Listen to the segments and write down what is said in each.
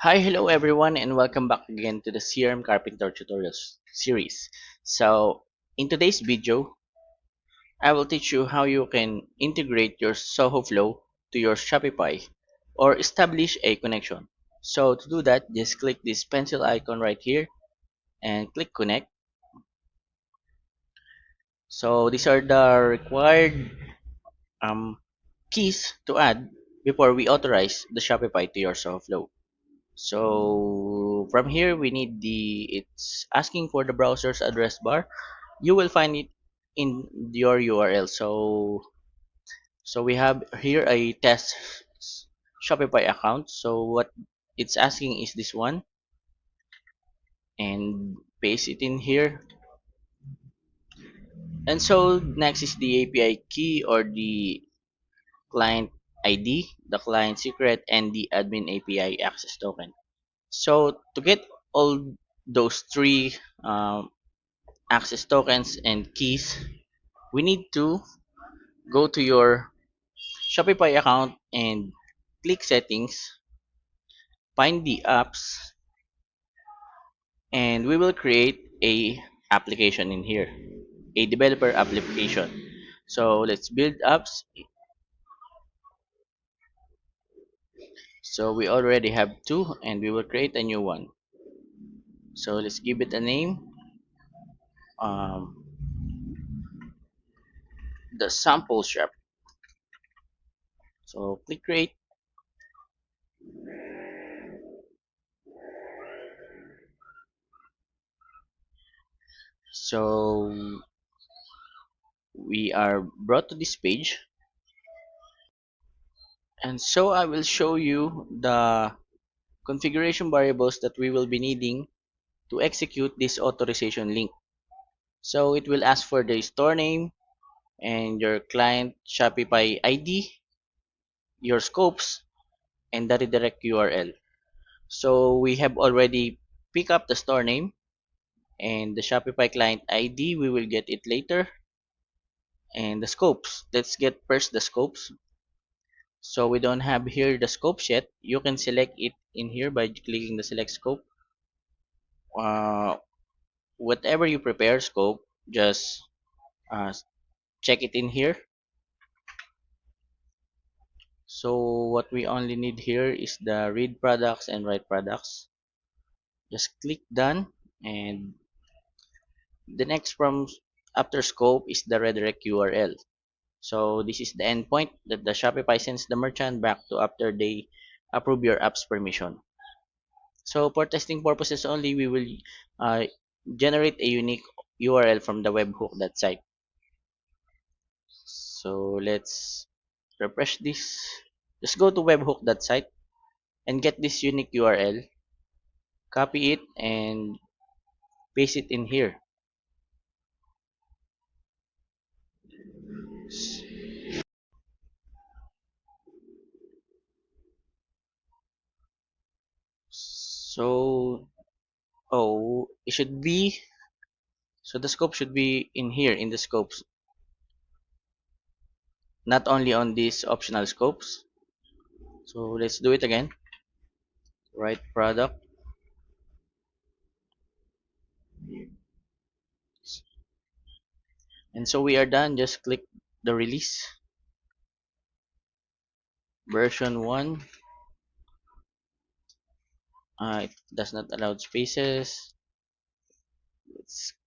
Hi, hello everyone, and welcome back again to the CRM Carpenter Tutorials series. In today's video, I will teach you how you can integrate your Soho Flow to your Shopify or establish a connection. So, to do that, just click this pencil icon right here and click Connect. So, these are the required um, keys to add before we authorize the Shopify to your Soho Flow. So from here we need it's asking for the browser's address bar. You will find it in your URL. So we have here a test Shopify account. So what it's asking is this one, and paste it in here. And so next is the API key or the client ID, the client secret, and the admin API access token. So to get all those three access tokens and keys, we need to go to your Shopify account and click settings, find the apps, and we will create a application in here, a developer application. So let's build apps. So we already have two, and we will create a new one. So let's give it a name, um, the sample shop. So click create. So we are brought to this page, and so I will show you the configuration variables that we will be needing to execute this authorization link. So it will ask for the store name and your client Shopify ID, your scopes, and the redirect URL. So we have already picked up the store name, and the Shopify client ID, we will get it later. And the scopes, let's get first the scopes. So we don't have here the scopes yet. You can select it in here by clicking the select scope. uh, Whatever you prepare scope, just uh, check it in here. So what we only need here is the read products and write products. Just click done, and the next from after scope is the redirect URL. So this is the endpoint that the Shopify sends the merchant back to after they approve your app's permission. So for testing purposes only, we will uh, generate a unique URL from the webhook that site. So let's refresh this. Just go to webhook.site and get this unique URL, copy it, and paste it in here. So, oh, it should be, so the scope should be in here in the scopes, not only on these optional scopes. So let's do it again. Right product. And so we are done. Just click the release. Version 1. It does not allow spaces.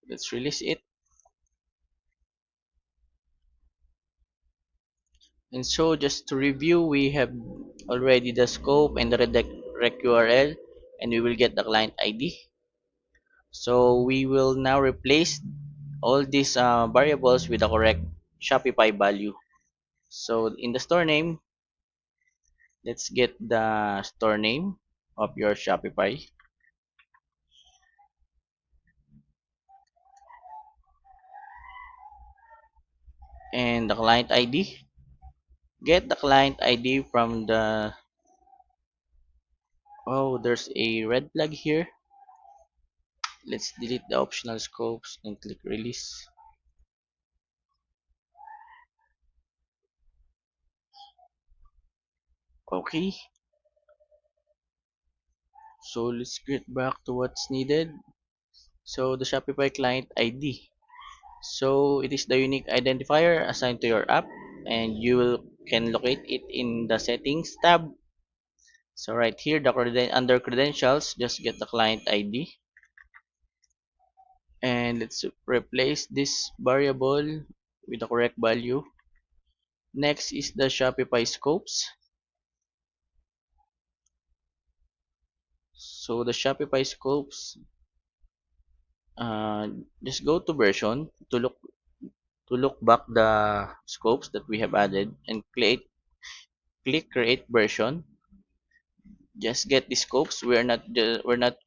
Let's release it. And so just to review, we have already the scope and the redirect URL, and we will get the client ID. So we will now replace all these variables with the correct Shopify value. So in the store name, let's get the store name of your Shopify, and the client ID. Get the client ID from the, oh, there's a red flag here. Let's delete the optional scopes and click release. Okay. So let's get back to what's needed. So the Shopify client ID. So it is the unique identifier assigned to your app, and you can locate it in the settings tab. So right here, under credentials, just get the client ID, and let's replace this variable with the correct value. Next is the Shopify scopes. So the Shopify scopes, uh, just go to version to look back the scopes that we have added and click create version. Just get the scopes. We're not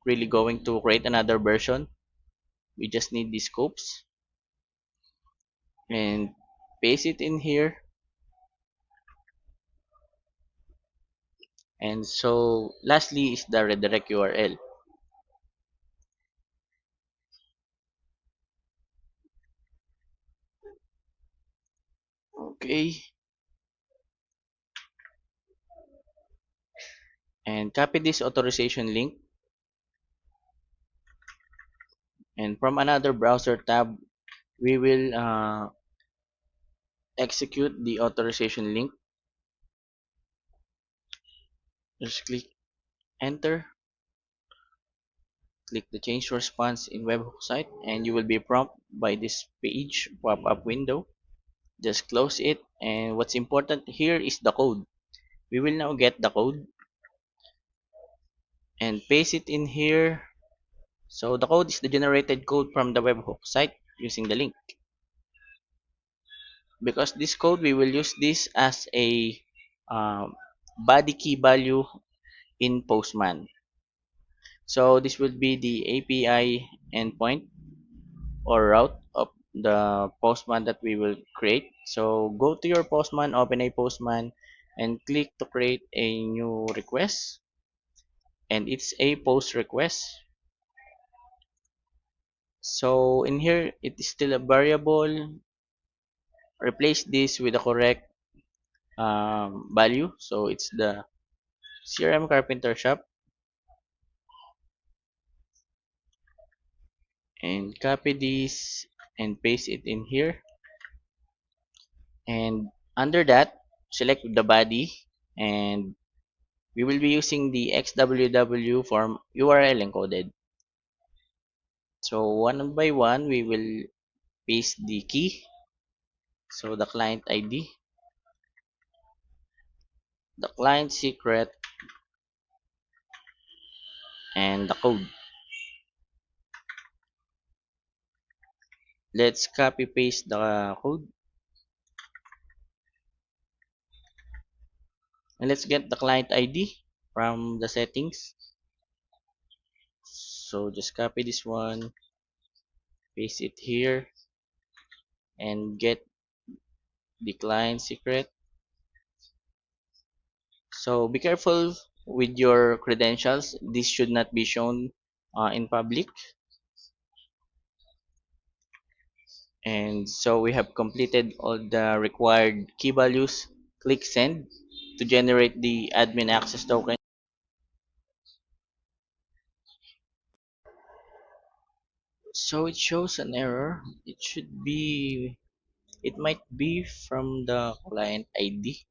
really going to create another version. We just need the scopes and paste it in here. And so lastly is the redirect URL. Okay, and copy this authorization link, and from another browser tab we will execute the authorization link. Just click enter, click the change response in webhook site, and you will be prompted by this page pop-up window. Just close it, and what's important here is the code. We will now get the code and paste it in here. So the code is the generated code from the webhook site using the link. Because this code, we will use this as a um, body key value in Postman. So this will be the API endpoint or route of the Postman that we will create. So go to your Postman, open a Postman, and click to create a new request. And it's a post request. So in here, it is still a variable. Replace this with the correct value. So it's the CRM Carpenter Shop, and copy this and paste it in here. And under that, select the body, and we will be using the XWW form URL encoded. So one by one, we will paste the key. So the client ID, the client secret, and the code. Let's copy paste the code, and let's get the client ID from the settings. So just copy this one, paste it here, and get the client secret. So be careful with your credentials. This should not be shown in public. And so we have completed all the required key values. Click send to generate the admin access token. So it shows an error. It might be from the client ID.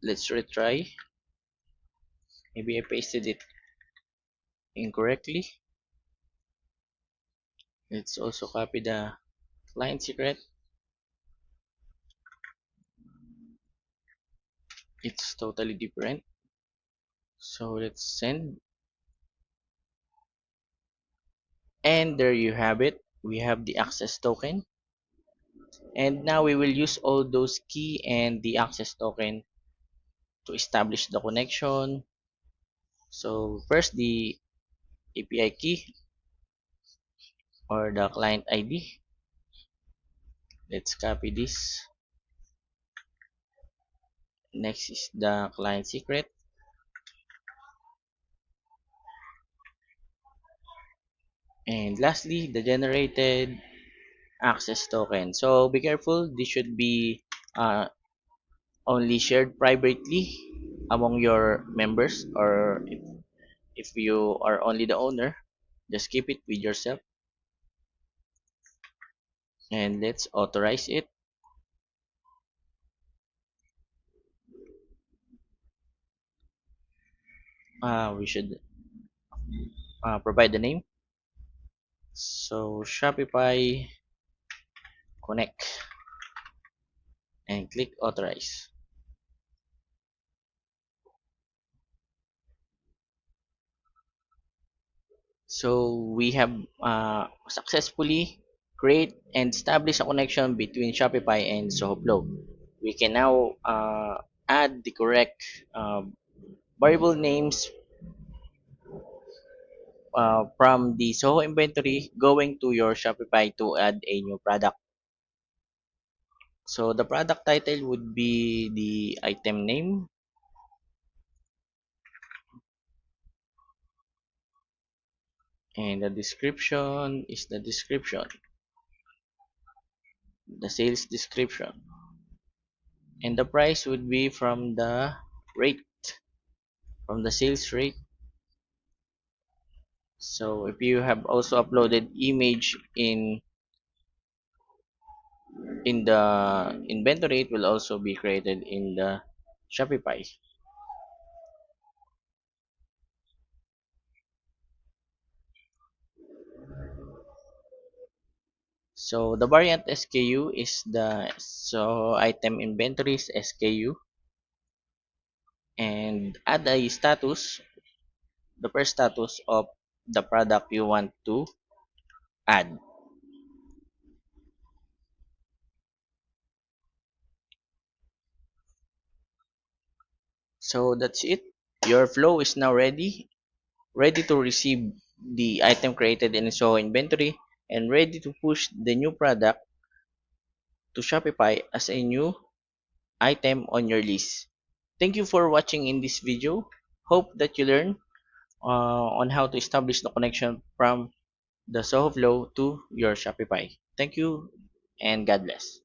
Let's retry. Maybe I pasted it incorrectly. Let's also copy the client secret. It's totally different. So let's send. And there you have it. We have the access token. And now we will use all those key and the access token to establish the connection. So first the API key or the client ID. Let's copy this. Next is the client secret. And lastly, the generated access token. So be careful. This should be only shared privately among your members, or If you are only the owner, just keep it with yourself, and let's authorize it. We should provide the name. So Shopify Connect and click authorize. So we have successfully create and establish a connection between Shopify and Sohoflow. We can now add the correct variable names from the Soho inventory going to your Shopify to add a new product. So the product title would be the item name, and the description is the description, the sales description, and the price would be rate from the sales rate. So if you have also uploaded image in the inventory, it will also be created in the Shopify. So the variant SKU is the item inventories SKU, and add a status, the first status of the product you want to add. So that's it. Your flow is now ready to receive the item created in Soho inventory, and ready to push the new product to Shopify as a new item on your list. Thank you for watching in this video. Hope that you learn on how to establish the connection from the Soho Flow to your Shopify. Thank you and God bless.